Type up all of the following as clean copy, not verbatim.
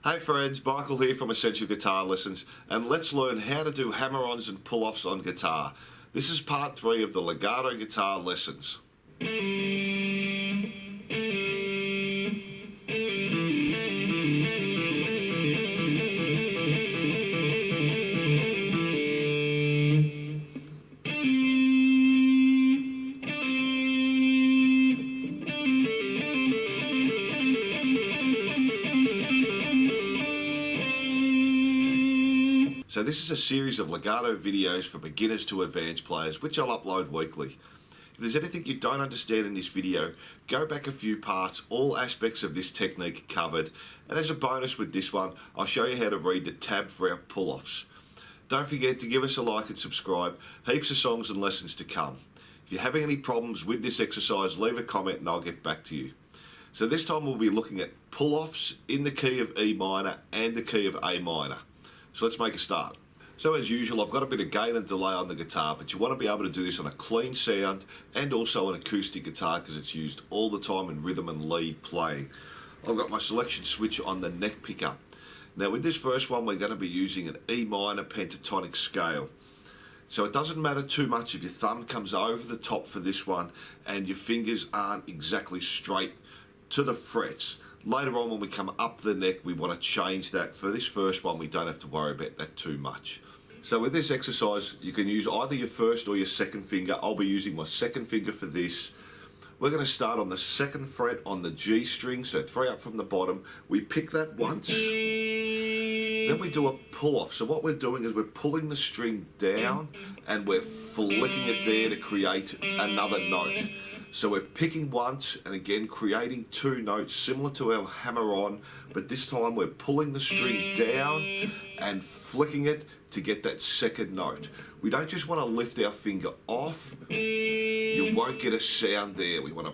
Hey friends, Michael here from Essential Guitar Lessons, and let's learn how to do hammer-ons and pull-offs on guitar. This is part 3 of the Legato Guitar lessons. So this is a series of legato videos for beginners to advanced players, which I'll upload weekly. If there's anything you don't understand in this video, go back a few parts. All aspects of this technique are covered. And as a bonus with this one, I'll show you how to read the tab for our pull-offs. Don't forget to give us a like and subscribe. Heaps of songs and lessons to come. If you're having any problems with this exercise, leave a comment and I'll get back to you. So this time we'll be looking at pull-offs in the key of E minor and the key of A minor. So let's make a start. So as usual, I've got a bit of gain and delay on the guitar, but you want to be able to do this on a clean sound and also an acoustic guitar because it's used all the time in rhythm and lead playing. I've got my selection switch on the neck pickup. Now with this first one, we're going to be using an E minor pentatonic scale. So it doesn't matter too much if your thumb comes over the top for this one and your fingers aren't exactly straight to the frets. Later on when we come up the neck, we want to change that. For this first one, we don't have to worry about that too much. So with this exercise, you can use either your first or your second finger. I'll be using my second finger for this. We're going to start on the second fret on the G string, so 3 up from the bottom. We pick that once, then we do a pull off. So what we're doing is we're pulling the string down and we're flicking it there to create another note. So we're picking once and again creating 2 notes similar to our hammer-on, but this time we're pulling the string down and flicking it to get that second note. We don't just want to lift our finger off. You won't get a sound there. We want to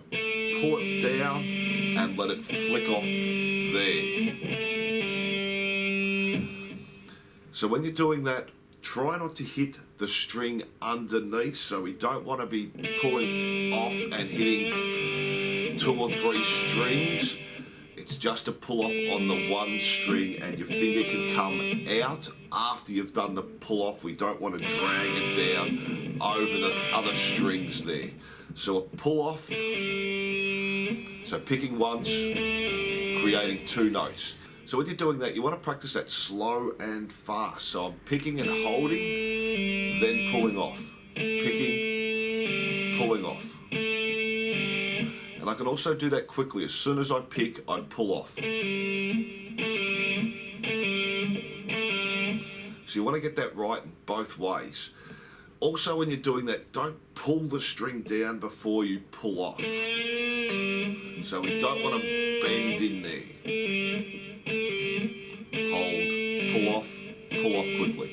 pull it down and let it flick off there. So when you're doing that, try not to hit the string underneath, so we don't want to be pulling off and hitting 2 or 3 strings. It's just a pull off on the one string and your finger can come out after you've done the pull off. We don't want to drag it down over the other strings there. So a pull off, so picking once, creating 2 notes. So when you're doing that, you want to practice that slow and fast. So I'm picking and holding, then pulling off. Picking, pulling off. And I can also do that quickly. As soon as I pick, I pull off. So you want to get that right in both ways. Also when you're doing that, don't pull the string down before you pull off. So we don't want to bend in there. Hold, pull off quickly.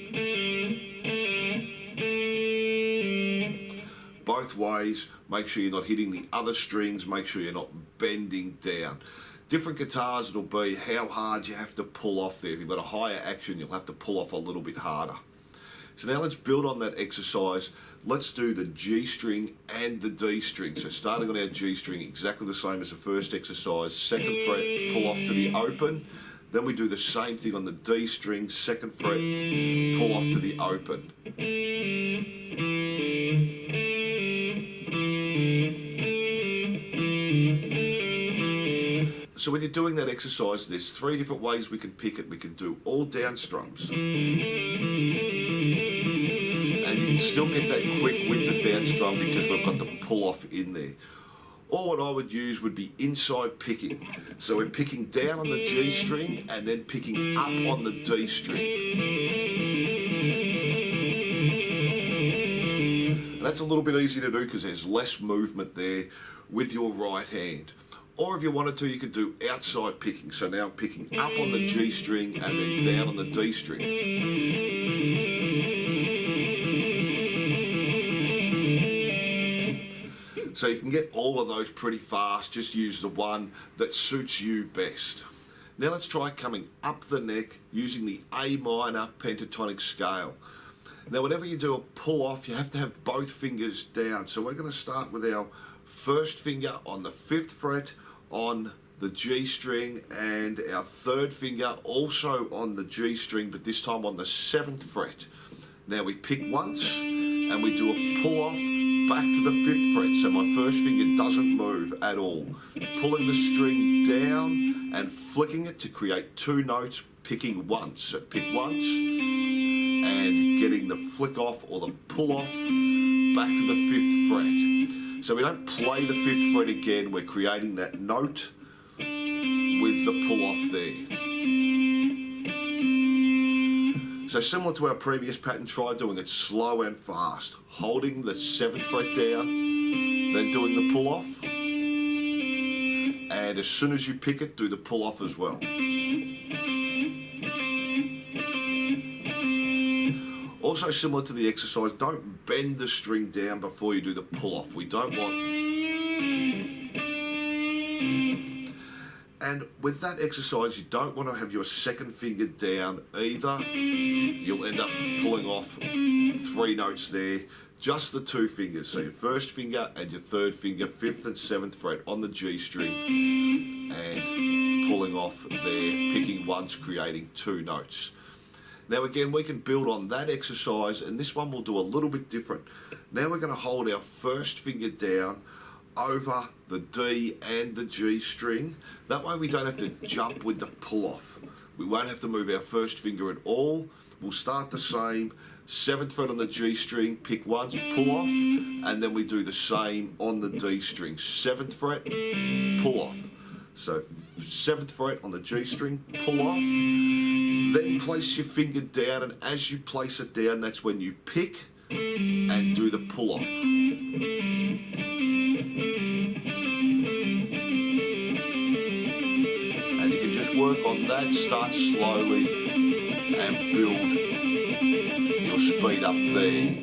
Both ways, make sure you're not hitting the other strings, make sure you're not bending down. Different guitars, it'll be how hard you have to pull off there. If you've got a higher action, you'll have to pull off a little bit harder. So now let's build on that exercise. Let's do the G string and the D string. So starting on our G string, exactly the same as the first exercise. Second fret, pull off to the open. Then we do the same thing on the D string, second fret, pull off to the open. So when you're doing that exercise, there's 3 different ways we can pick it. We can do all down strums. And you can still get that quick with the down strum because we've got the pull off in there. Or what I would use would be inside picking. So we're picking down on the G string and then picking up on the D string. And that's a little bit easier to do because there's less movement there with your right hand. Or if you wanted to, you could do outside picking. So now picking up on the G string and then down on the D string. So you can get all of those pretty fast. Just use the one that suits you best. Now let's try coming up the neck using the A minor pentatonic scale. Now whenever you do a pull off, you have to have both fingers down. So we're going to start with our first finger on the 5th fret on the G string, and our third finger also on the G string, but this time on the 7th fret. Now we pick once and we do a pull off back to the 5th fret, so my first finger doesn't move at all. Pulling the string down and flicking it to create 2 notes, picking once. So pick once and getting the flick off or the pull off back to the 5th fret. So we don't play the 5th fret again, we're creating that note with the pull off there. So similar to our previous pattern, try doing it slow and fast. Holding the 7th fret down, then doing the pull off. And as soon as you pick it, do the pull off as well. Also similar to the exercise, don't bend the string down before you do the pull off. We don't want... And with that exercise, you don't want to have your second finger down either. You'll end up pulling off 3 notes there. Just the 2 fingers. So your first finger and your third finger, 5th and 7th fret on the G string, and pulling off there, picking once, creating 2 notes. Now again, we can build on that exercise, and this one we'll do a little bit different. Now we're going to hold our first finger down over the D and the G string. That way we don't have to jump with the pull off. We won't have to move our first finger at all. We'll start the same, 7th fret on the G string, pick once, pull off, and then we do the same on the D string. 7th fret, pull off. So 7th fret on the G string, pull off, then place your finger down, and as you place it down, that's when you pick and do the pull off. Work on that, start slowly and build your speed up there.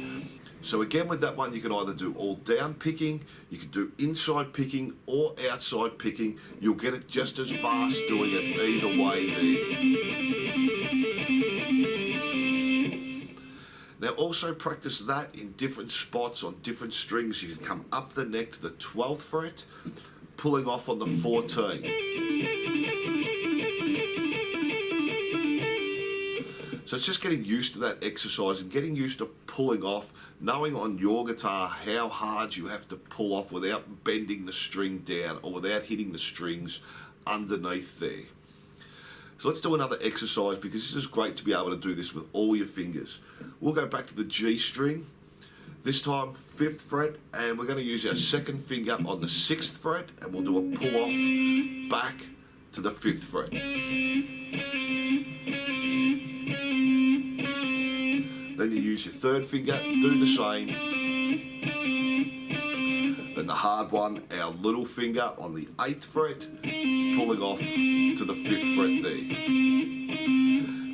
So again with that one, you can either do all down picking, you can do inside picking or outside picking. You'll get it just as fast doing it either way there. Now also practice that in different spots on different strings. You can come up the neck to the 12th fret, pulling off on the 14th. So it's just getting used to that exercise and getting used to pulling off, knowing on your guitar how hard you have to pull off without bending the string down or without hitting the strings underneath there. So let's do another exercise, because this is great to be able to do this with all your fingers. We'll go back to the G string, this time 5th fret, and we're going to use our second finger on the 6th fret, and we'll do a pull off back to the 5th fret. Then you use your third finger, do the same. Then the hard one, our little finger on the 8th fret, pulling off to the 5th fret there.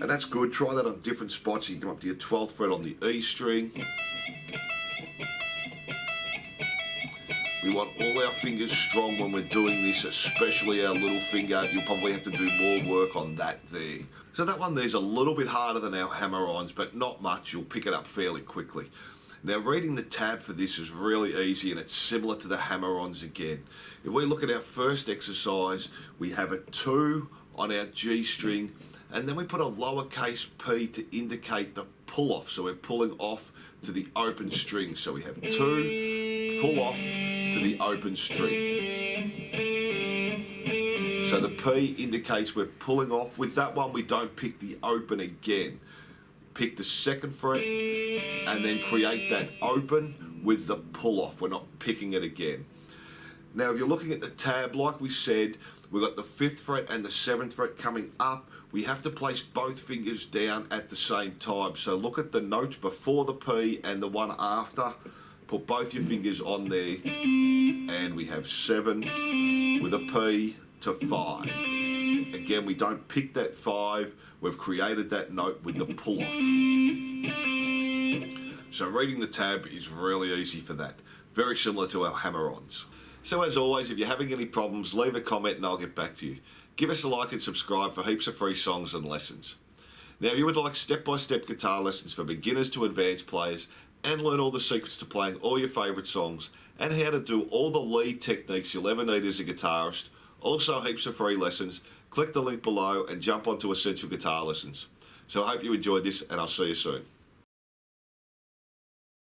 And that's good. Try that on different spots. You can come up to your 12th fret on the E string. We want all our fingers strong when we're doing this, especially our little finger. You'll probably have to do more work on that there. So that one there's a little bit harder than our hammer-ons, but not much. You'll pick it up fairly quickly. Now reading the tab for this is really easy, and it's similar to the hammer-ons again. If we look at our first exercise, we have a 2 on our G string, and then we put a lowercase p to indicate the pull-off. So we're pulling off to the open string. So we have 2, pull off to the open string. So the P indicates we're pulling off. With that one, we don't pick the open again. Pick the 2nd fret and then create that open with the pull off. We're not picking it again. Now, if you're looking at the tab, like we said, we've got the 5th fret and the 7th fret coming up. We have to place both fingers down at the same time. So look at the note before the P and the one after. Put both your fingers on there, and we have 7 with a P to 5. Again, we don't pick that 5. We've created that note with the pull off. So reading the tab is really easy for that. Very similar to our hammer-ons. So as always, if you're having any problems, leave a comment and I'll get back to you. Give us a like and subscribe for heaps of free songs and lessons. Now, if you would like step-by-step guitar lessons for beginners to advanced players, and learn all the secrets to playing all your favourite songs, and how to do all the lead techniques you'll ever need as a guitarist, Also heaps of free lessons. Click the link below and jump onto Essential Guitar Lessons. So I hope you enjoyed this, and I'll see you soon.